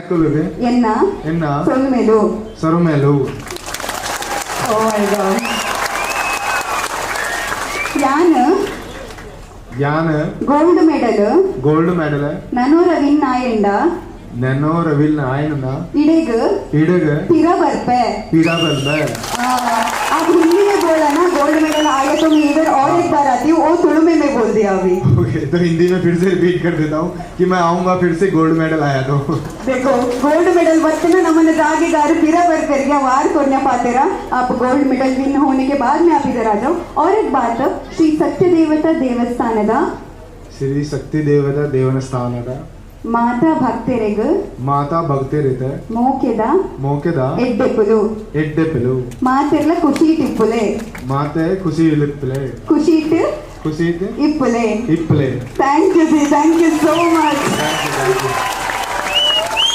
Ekuluge. Enna. Enna. Solmelu. Sorumelu. Oh my god. Yana. Yana. Gold medal. Gold medal. Nanora win ayenda. Nanora win ayenda. Ideg. Ideg. Pira barpe. Pira barpe. आप हिंदी में बोला ना gold medal आया तो मैं इधर और एक बार आती हूँ वो तुलुमे में बोल दिया अभी. ओके तो हिंदी में फिर से रिपीट कर देता हूँ कि मैं आऊँगा फिर से गोल्ड मेडल आया तो. देखो गोल्ड मेडल बच्चे ना नमन जागे गार फिरा बर कर गया वार कोन्या पातेरा आप गोल्ड मेडल विन होने के बाद में आप इधर आ जाओ. और एक बात श्री सत्य देवता देवस्थानದ श्री शक्ति देवता देवस्थानದ ಮಾತಾ ಭಕ್ತರಿಗೆ ಮಾತಾ ಭಕ್ತರಿದೆ ಮೋಕೆದ ಎಡ್ಡೆಪ್ಪಲು ಮಾತೆರ್ಲ ಖುಷಿ ಟಿಪ್ಪುಲೆ ಮಾತೆ ಖುಷಿ ಇಳಿಪ್ಪಲೆ ಖುಷಿ ಇಟ್ಟು ಇಪ್ಪುಲೆ ಇಪ್ಪಲೆ ಥ್ಯಾಂಕ್ ಯು ಸೋ ಮಚ್.